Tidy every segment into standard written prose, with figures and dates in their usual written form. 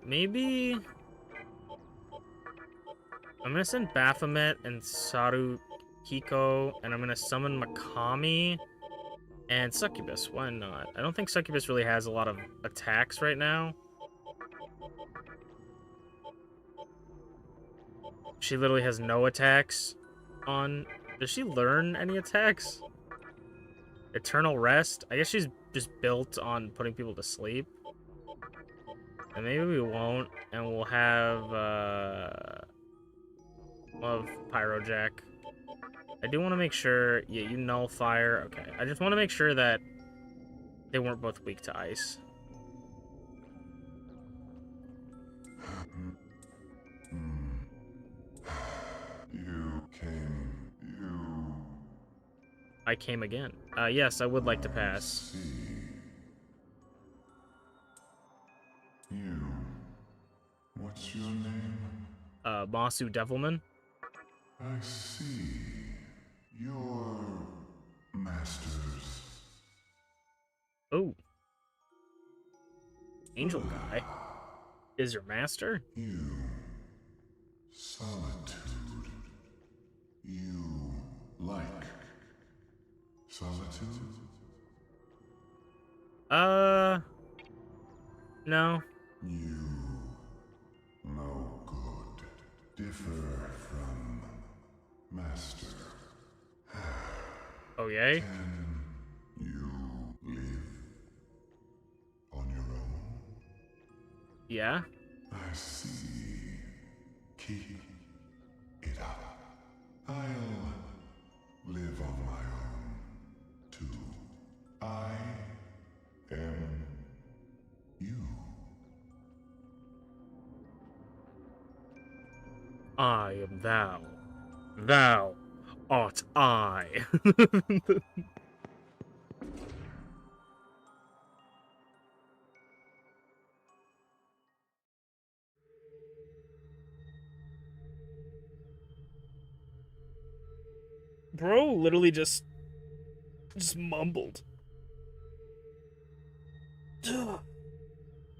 Maybe I'm gonna send Baphomet and Sarukiko, and I'm gonna summon Megami and Succubus. Why not? I don't think Succubus really has a lot of attacks right now. She literally has no attacks on... Does she learn any attacks? Eternal Rest? I guess she's just built on putting people to sleep. And maybe we won't, and we'll have, Pyrojack. I do want to make sure... Yeah, you Nullfire. Okay, I just want to make sure that they weren't both weak to ice. You came. I came again. Yes, I would like to pass. See. You. What's your name? Masu Devilman. I see. Your masters. Oh. Angel Guy is your master? You. Solitude. You like solitude? No. You. No good. Differ from master. Oh, yay? Can you live on your own? Yeah? I see. Keep it up. I'll live on my own, too. I am you. I am thou. Thou art I. Bro literally just mumbled.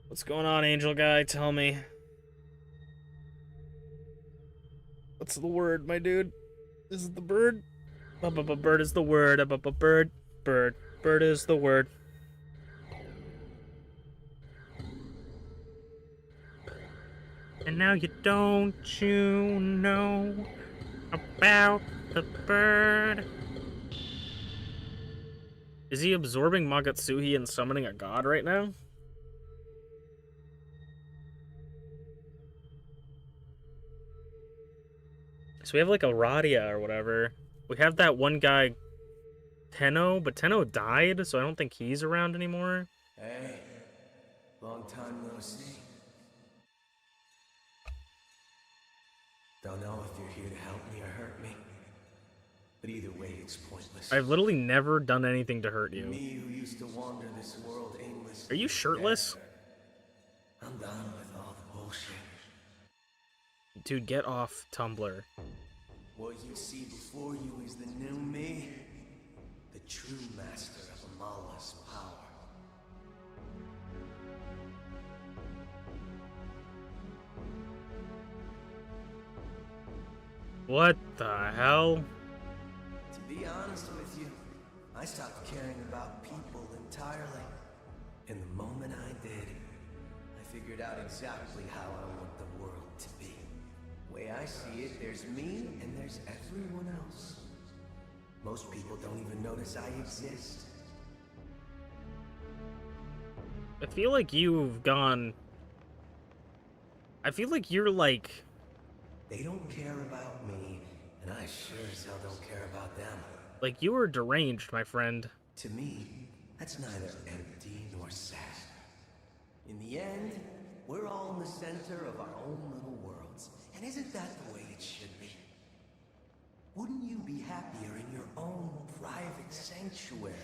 What's going on, Angel Guy? Tell me. What's the word, my dude? Is it the bird? Bird is the word. Bird. Bird. Bird is the word. And now don't you know about the bird? Is he absorbing Magatsuhi and summoning a god right now? So we have like a Radia or whatever. We have that one guy, Tenno, but Tenno died, so I don't think he's around anymore. Hey, long time no see. Don't know if you're here to help me or hurt me. But either way, it's pointless. I've literally never done anything to hurt you. Me who used to wander this world aimlessly. Are you shirtless? I'm done with all the bullshit. Dude, get off Tumblr. What you see before you is the new me. The true master of Amala's power. What the hell? To be honest with you, I stopped caring about people entirely. And the moment I did, I figured out exactly how I want the world to be. The way I see it, there's me and there's everyone else. Most people don't even notice I exist. I feel like you've gone... I feel like you're like... They don't care about me, and I sure as hell don't care about them. Like, you were deranged, my friend. To me, that's neither empty nor sad. In the end, we're all in the center of our own little worlds. And isn't that the way it should be? Wouldn't you be happier in your own private sanctuary?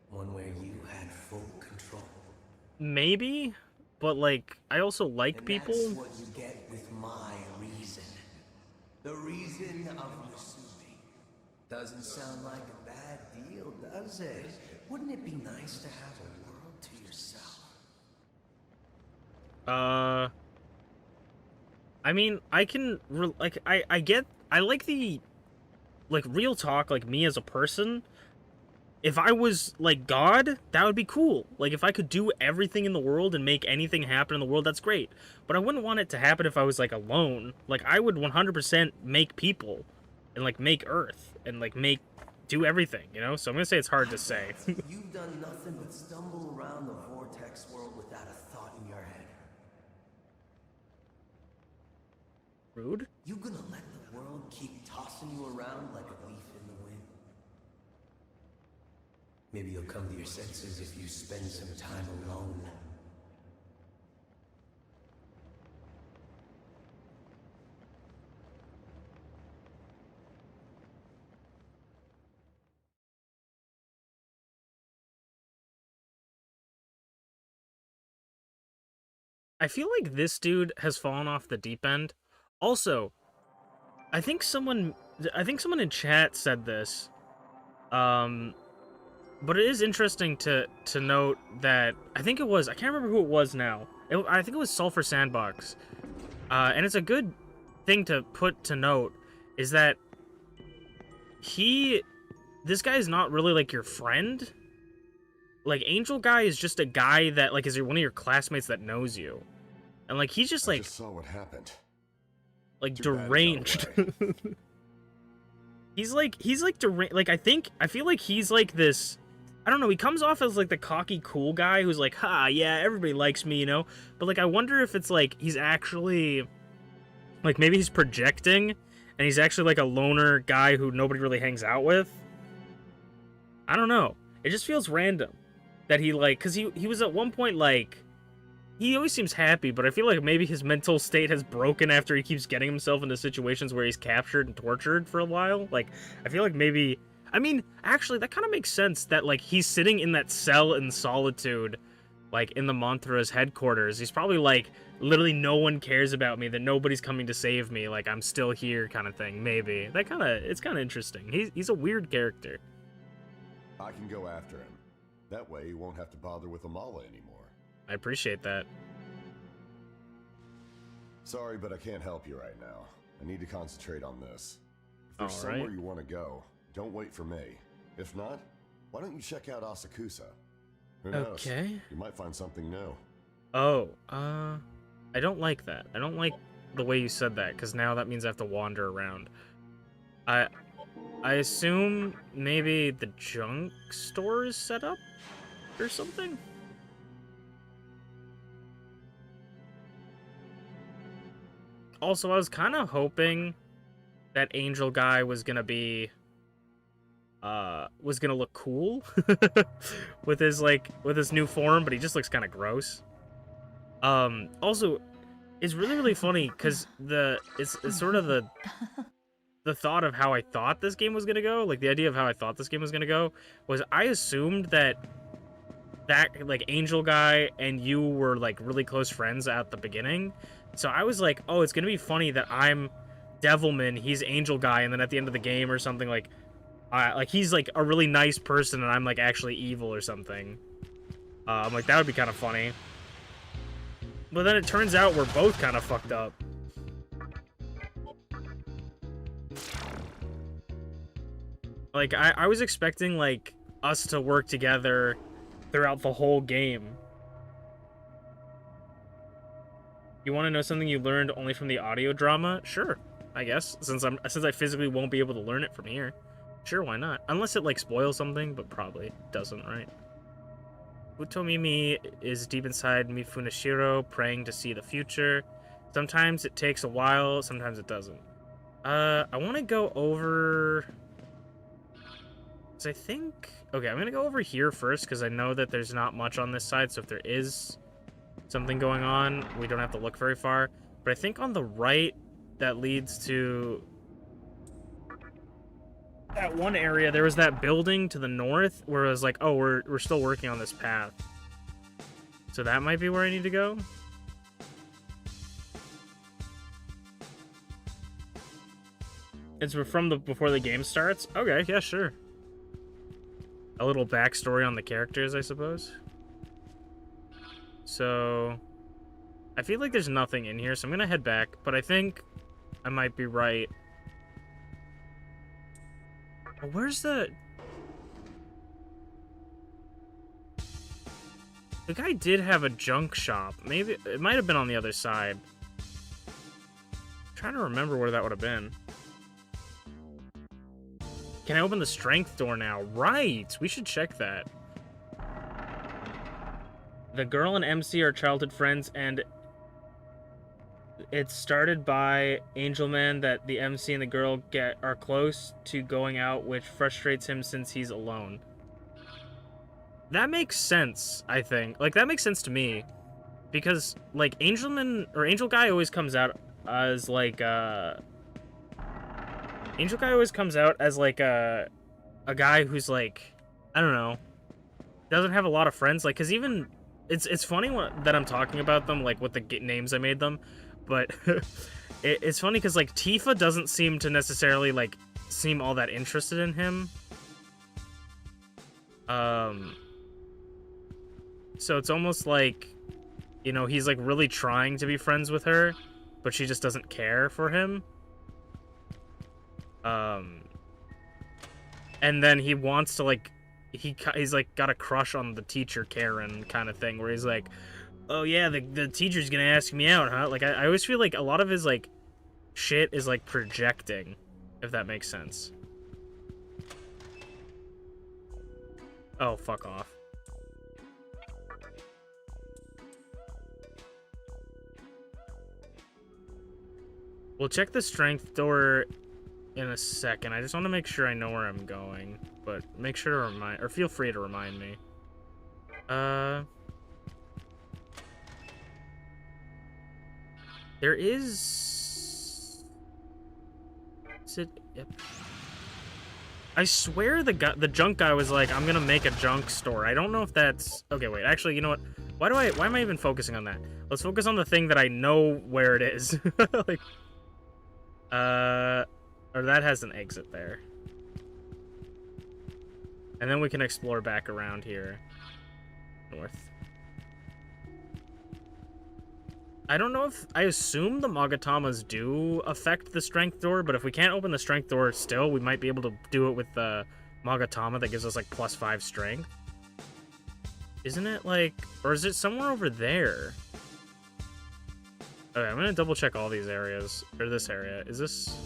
One where you had full control. Maybe, but like, I also like And people. that's what you get with my reason. The reason of Musubi. Doesn't sound like a bad deal, does it? Wouldn't it be nice to have a world to yourself? Uh, I mean, I can like I get I like the like real talk, like me as a person. If I was like God, that would be cool. Like if I could do everything in the world and make anything happen in the world, that's great. But I wouldn't want it to happen if I was like alone. Like I would 100% make people and like make Earth and like do everything, you know? So I'm going to say it's hard to say. You've done nothing but stumble around the vortex world without a thought in your head. Rude? You gonna let the world keep tossing you around like a leaf in the wind? Maybe you'll come to your senses if you spend some time alone. I feel like this dude has fallen off the deep end. Also, I think someone in chat said this. But it is interesting to note that I think it was, I can't remember who it was now. I think it was Sulfur Sandbox. And it's a good thing to put to note is that this guy is not really like your friend. Like Angel Guy is just a guy that like is one of your classmates that knows you. And like he's just like I just saw what happened. Like Too bad deranged. he's not away. he's like deranged. Like I feel like he's like this, I don't know, he comes off as like the cocky cool guy who's like, ha, yeah, everybody likes me, you know? But like I wonder if it's like he's actually like maybe he's projecting and he's actually like a loner guy who nobody really hangs out with. I don't know. It just feels random that he like, cuz he was at one point like he always seems happy, but I feel like maybe his mental state has broken after he keeps getting himself into situations where he's captured and tortured for a while. Like, I feel like maybe... I mean, actually, that kind of makes sense that, like, he's sitting in that cell in solitude, like, in the Manthra's headquarters. He's probably like, literally no one cares about me, that nobody's coming to save me, like, I'm still here kind of thing, maybe. It's kind of interesting. He's a weird character. I can go after him. That way you won't have to bother with Amala anymore. I appreciate that. Sorry, but I can't help you right now. I need to concentrate on this. If there's All right. somewhere you want to go, don't wait for me. If not, why don't you check out Asakusa? Who knows? Okay. You might find something new. Oh, I don't like that. I don't like the way you said that, because now that means I have to wander around. I assume maybe the junk store is set up or something? Also, I was kind of hoping that Angel Guy was gonna be, was gonna look cool with his new form, but he just looks kind of gross. Also, it's really funny because it's sort of the thought of how I thought this game was gonna go, like the idea of how I thought this game was gonna go, was I assumed that like Angel Guy and you were like really close friends at the beginning. So I was like, oh, it's gonna be funny that I'm Devilman, he's Angel Guy, and then at the end of the game or something, like he's like a really nice person and I'm like actually evil or something. I'm like, that would be kind of funny. But then it turns out we're both kind of fucked up. Like, I was expecting, like, us to work together throughout the whole game. You want to know something you learned only from the audio drama? Sure, I guess. Since I physically won't be able to learn it from here. Sure, why not? Unless it, like, spoils something, but probably doesn't, right? Utomimi is deep inside Mifunashiro, praying to see the future. Sometimes it takes a while, sometimes it doesn't. I want to go over... So I think... Okay, I'm going to go over here first, because I know that there's not much on this side, so if there is something going on, we don't have to look very far. But I think on the right, that leads to... that one area, there was that building to the north, where it was like, oh, we're still working on this path. So that might be where I need to go. It's from before the game starts? Okay, yeah, sure. A little backstory on the characters, I suppose. So... I feel like there's nothing in here, so I'm gonna head back, but I think I might be right. Oh, where's the... The guy did have a junk shop. Maybe it might have been on the other side. I'm trying to remember where that would have been. Can I open the strength door now? Right! We should check that. The girl and MC are childhood friends, and it's started by Angelman that the MC and the girl are close to going out, which frustrates him since he's alone. That makes sense, I think. Like, that makes sense to me. Because, like, Angelman, or Angel Guy always comes out as, like, Angel Guy always comes out as, like, a guy who's, like, I don't know, doesn't have a lot of friends. Like, because even, it's funny that I'm talking about them, like, with the names I made them, but it's funny because, like, Tifa doesn't seem to necessarily, like, seem all that interested in him. So it's almost like, you know, he's, like, really trying to be friends with her, but she just doesn't care for him. And then he wants to, like, he's, like, got a crush on the teacher, Karen, kind of thing, where he's like, oh, yeah, the teacher's gonna ask me out, huh? Like, I always feel like a lot of his, like, shit is, like, projecting, if that makes sense. Oh, fuck off. We'll check the strength door in a second. I just want to make sure I know where I'm going, but make sure to remind, or feel free to remind me. There is it? Yep. I swear the junk guy was like, I'm gonna make a junk store. I don't know if that's... Okay, wait. Actually, you know what? Why am I even focusing on that? Let's focus on the thing that I know where it is. Like, or that has an exit there. And then we can explore back around here. North. I don't know if... I assume the Magatamas do affect the strength door, but if we can't open the strength door still, we might be able to do it with the Magatama that gives us, like, +5 strength. Isn't it, like... Or is it somewhere over there? Okay, I'm gonna double check all these areas. Or this area. Is this...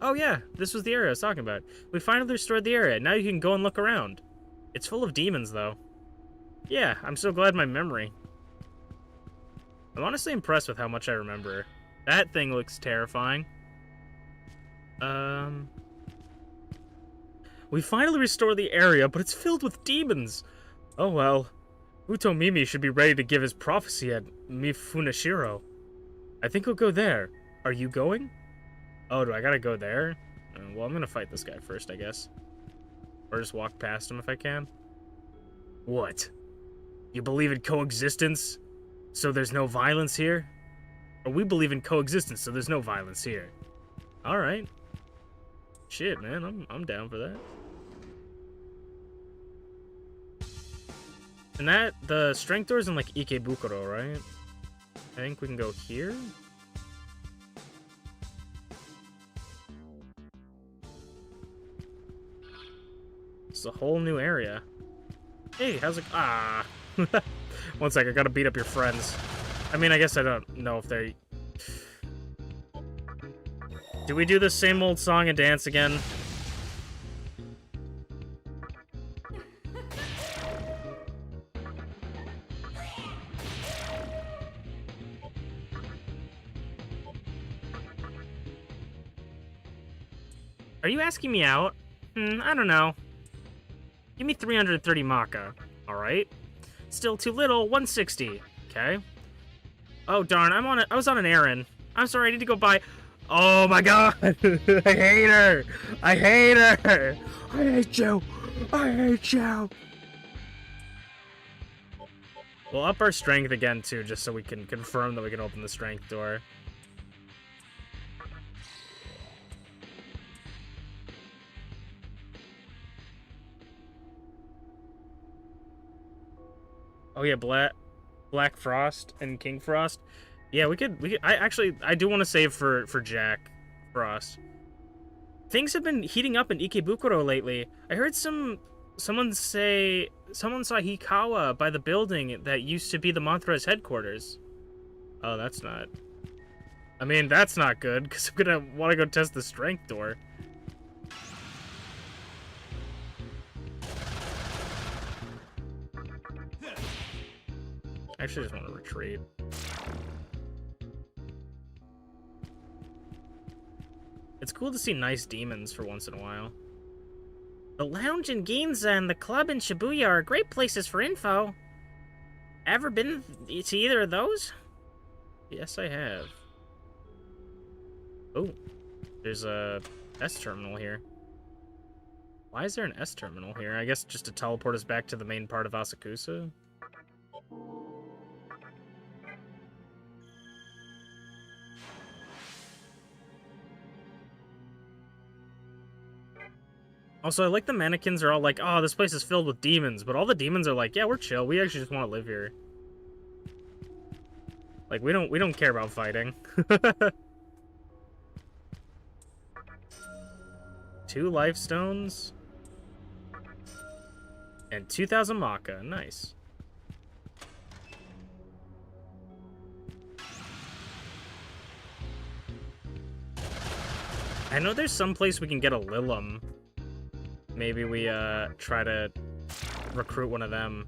Oh yeah, this was the area I was talking about. We finally restored the area. Now you can go and look around. It's full of demons, though. Yeah, I'm so glad my memory. I'm honestly impressed with how much I remember. That thing looks terrifying. We finally restored the area, but it's filled with demons. Oh well. Utomimi should be ready to give his prophecy at Mifunashiro. I think he'll go there. Are you going? Oh, do I gotta go there? Well, I'm gonna fight this guy first, I guess. Or just walk past him if I can. What? You believe in coexistence, so there's no violence here? Or we believe in coexistence, so there's no violence here. Alright. Shit, man, I'm down for that. And that, the strength door's in, like, Ikebukuro, right? I think we can go here? It's a whole new area. Hey, how's it... Ah! One sec, I gotta beat up your friends. I mean, I guess I don't know if they... Do we do the same old song and dance again? Are you asking me out? I don't know. Give me 330 Maka. Alright. Still too little, 160. Okay. Oh, darn, I was on an errand. I'm sorry, I need to go buy... Oh my god! I hate her! I hate her! I hate you! I hate you! We'll up our strength again, too, just so we can confirm that we can open the strength door. Oh yeah, Black Frost and King Frost. Yeah, we could. I do want to save for Jack Frost. Things have been heating up in Ikebukuro lately. I heard someone saw Hikawa by the building that used to be the Manthra's headquarters. Oh, that's not. I mean, that's not good because I'm gonna want to go test the strength door. I actually just want to retreat. It's cool to see nice demons for once in a while. The lounge in Ginza and the club in Shibuya are great places for info. Ever been to either of those? Yes, I have. Oh, there's a S terminal here. Why is there an S terminal here? I guess just to teleport us back to the main part of Asakusa. Also, I like the mannequins are all like, oh, this place is filled with demons, but all the demons are like, yeah, we're chill. We actually just want to live here. Like, we don't care about fighting. 2 life stones. And 2,000 Maka. Nice. I know there's some place we can get a Lilum. Maybe we try to recruit one of them.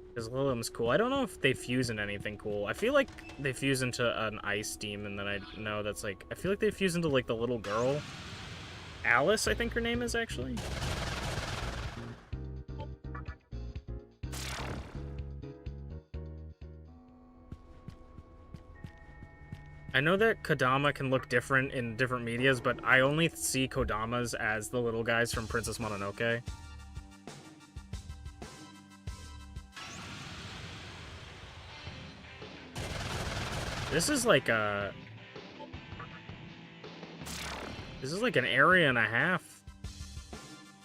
Because Lilum's cool. I don't know if they fuse into anything cool. I feel like they fuse into an ice demon that I know that's like... I feel like they fuse into like the little girl. Alice, I think her name is actually. I know that Kodama can look different in different medias, but I only see Kodamas as the little guys from Princess Mononoke. This is like a... This is like an area and a half.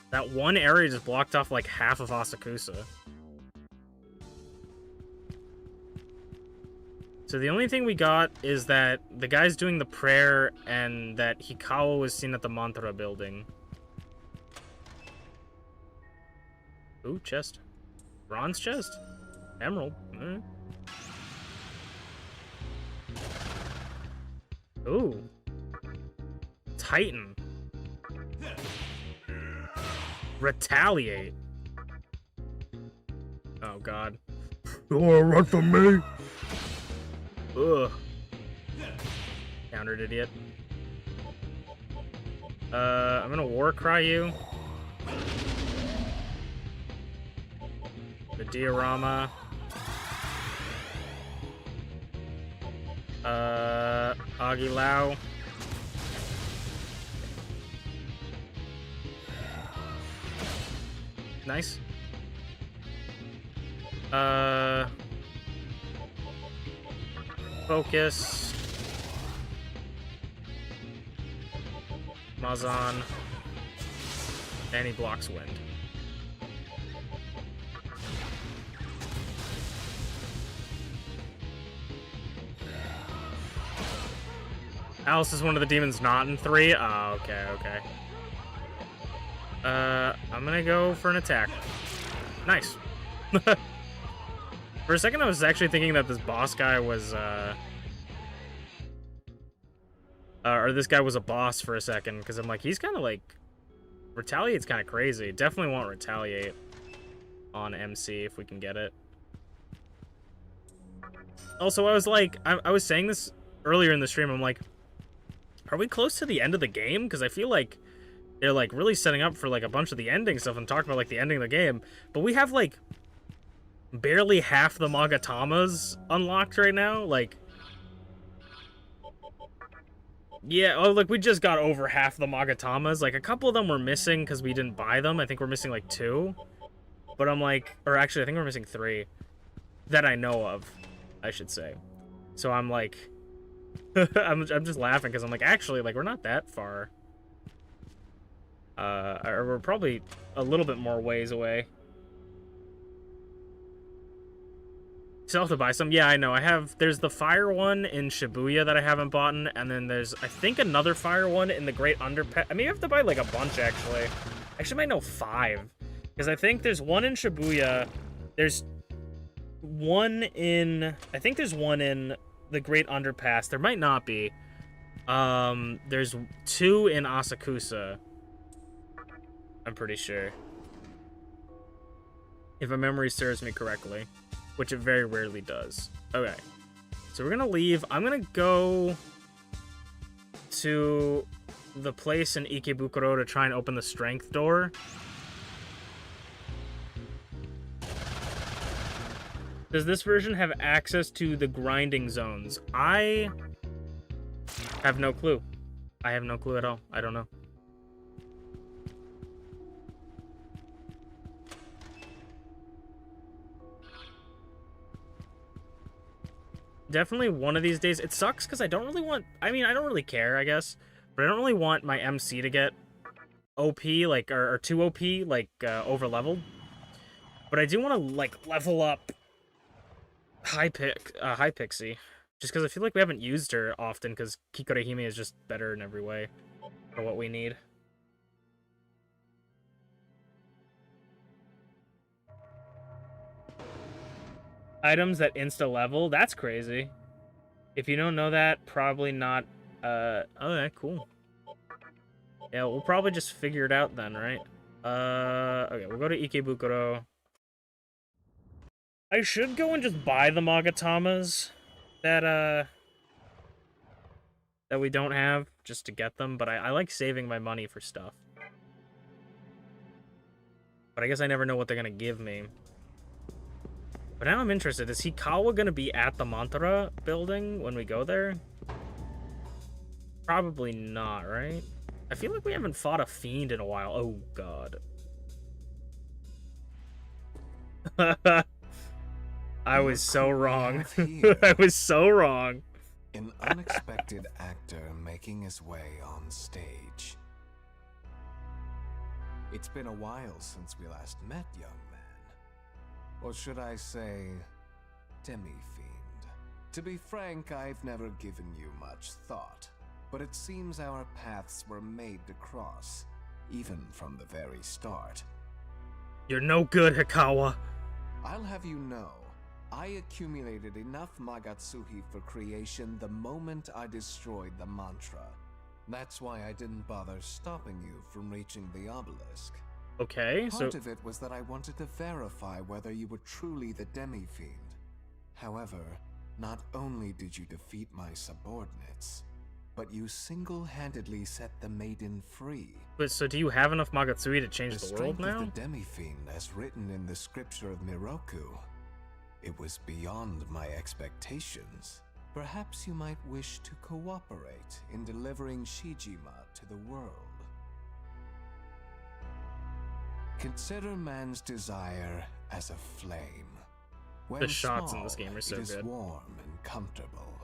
That one area just blocked off like half of Asakusa. So the only thing we got is that the guy's doing the prayer and that Hikawa was seen at the Mantra building. Ooh, chest. Bronze chest? Emerald. Ooh. Titan. Retaliate. Oh, God. You wanna run from me? Ugh. Countered, idiot. I'm gonna war cry you. The diorama. Aguilau. Nice. Focus. Mazan. And he blocks wind. Alice is one of the demons not in 3? Oh, okay, okay. I'm gonna go for an attack. Nice. For a second, I was actually thinking that this boss guy was, or this guy was a boss for a second, because I'm like, he's kind of like, Retaliate's kind of crazy. Definitely want Retaliate on MC if we can get it. Also, I was like, I was saying this earlier in the stream, I'm like, are we close to the end of the game? Because I feel like they're like really setting up for like a bunch of the ending stuff and talking about like the ending of the game. But we have like barely half the Magatamas unlocked right now. Like, yeah, oh, like we just got over half the Magatamas. Like a couple of them were missing because we didn't buy them. I think we're missing like 2. But I'm like, or actually I think we're missing 3 that I know of, I should say. So I'm like, I'm just laughing because I'm like, actually, like we're not that far. Or we're probably a little bit more ways away. Still have to buy some. Yeah, I know. There's the fire one in Shibuya that I haven't bought, and then there's, I think, another fire one in the Great Underpass. I mean, you have to buy like a bunch, actually. Actually, I might know 5. Because I think there's one in Shibuya. There's one in, I think there's one in the Great Underpass. There might not be. There's 2 in Asakusa. I'm pretty sure. If my memory serves me correctly. Which it very rarely does. Okay. So we're gonna leave. I'm gonna go to the place in Ikebukuro to try and open the strength door. Does this version have access to the grinding zones? I have no clue. I have no clue at all. I don't know. Definitely one of these days. It sucks because I don't really want... I mean, I don't really care, I guess. But I don't really want my MC to get OP, like, or too OP, like, over-leveled. But I do want to, like, level up High Pixie. Just because I feel like we haven't used her often, because Kikorehime is just better in every way for what we need. Items that insta-level? That's crazy. If you don't know that, probably not... okay, cool. Yeah, we'll probably just figure it out then, right? Okay, we'll go to Ikebukuro. I should go and just buy the Magatamas that we don't have, just to get them, but I like saving my money for stuff. But I guess I never know what they're gonna give me. But now I'm interested. Is Hikawa gonna be at the Mantra building when we go there? Probably not, right? I feel like we haven't fought a fiend in a while. Oh, God. I was so wrong. I was so wrong. An unexpected actor making his way on stage. It's been a while since we last met, young man. Or should I say, demi-fiend. To be frank, I've never given you much thought, but it seems our paths were made to cross, even from the very start. You're no good, Hikawa. I'll have you know, I accumulated enough Magatsuhi for creation the moment I destroyed the mantra. That's why I didn't bother stopping you from reaching the obelisk. Okay, Part of it was that I wanted to verify whether you were truly the demi-fiend. However, not only did you defeat my subordinates, but you single-handedly set the maiden free. But so do you have enough Magatsui to change the world now? The strength of the demi-fiend, as written in the scripture of Miroku, it was beyond my expectations. Perhaps you might wish to cooperate in delivering Shijima to the world. Consider man's desire as a flame. When The shots small, in this game are so it is good. warm and comfortable.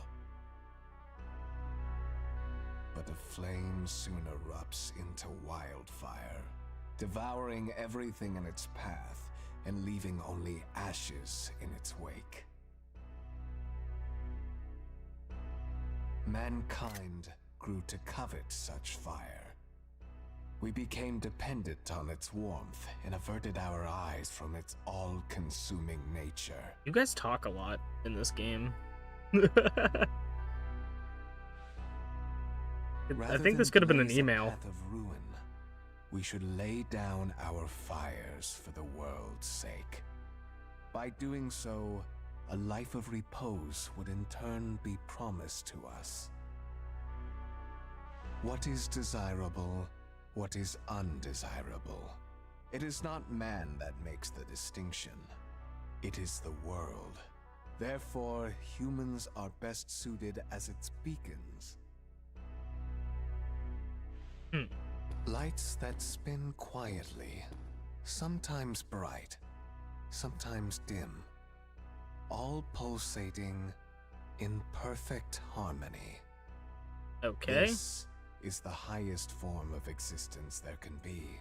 But the flame soon erupts into wildfire, devouring everything in its path and leaving only ashes in its wake. Mankind grew to covet such fire. We became dependent on its warmth and averted our eyes from its all-consuming nature. You guys talk a lot in this game. I think this could have been an email. Path of ruin, we should lay down our fires for the world's sake. By doing so, a life of repose would in turn be promised to us. What is desirable? What is undesirable? It is not man that makes the distinction. It is the world. Therefore, humans are best suited as its beacons. Lights that spin quietly, sometimes bright, sometimes dim, all pulsating in perfect harmony. Okay. This is the highest form of existence there can be.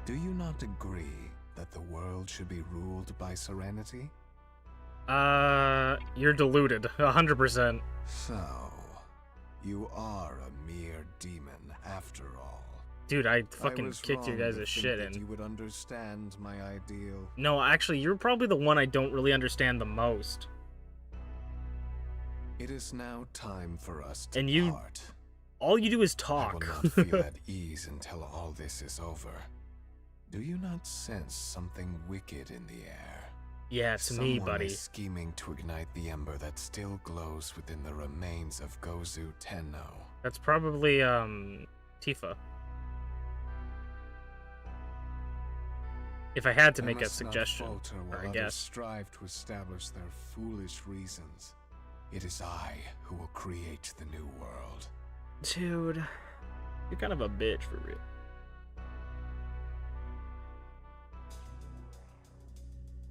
Do you not agree that the world should be ruled by serenity? You're deluded, 100%. So, you are a mere demon after all. Dude, I I fucking was kicked you wrong guys' to think shit that in. You would understand my ideal. No, actually, you're probably the one I don't really understand the most. It is now time for us to And you- part. All you do is I talk. will not feel at ease until all this is over. Do you not sense something wicked in the air? Yeah, it's Someone me, buddy. is scheming to ignite the ember that still glows within the remains of Gozu Tenno. That's probably, Tifa. If I had to I make a must not suggestion, falter while or I others guess. strive to establish their foolish reasons. It is I who will create the new world. Dude, you're kind of a bitch for real.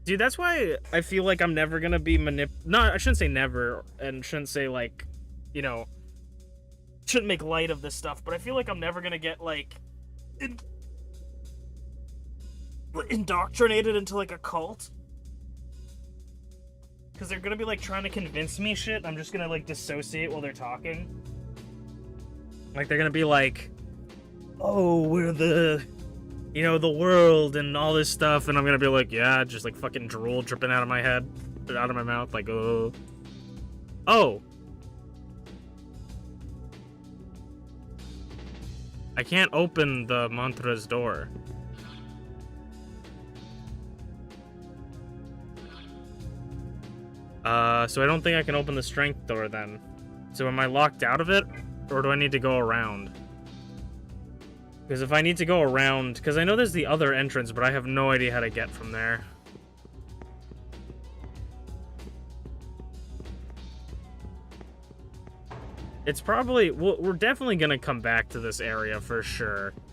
Dude, that's why I feel like I'm never gonna be No, I shouldn't say never, and shouldn't say, like, you know, shouldn't make light of this stuff, but I feel like I'm never gonna get, like, indoctrinated into, like, a cult. Because they're gonna be, like, trying to convince me shit, I'm just gonna, like, dissociate while they're talking. Like, they're gonna be like, oh, we're the, you know, the world and all this stuff, and I'm gonna be like, yeah, just, like, fucking drool dripping out of my head, out of my mouth, like, oh. Oh. I can't open the mantra's door. So I don't think I can open the strength door then. So am I locked out of it? Or do I need to go around? Because if I need to go around... Because I know there's the other entrance, but I have no idea how to get from there. It's probably... We're definitely going to come back to this area for sure.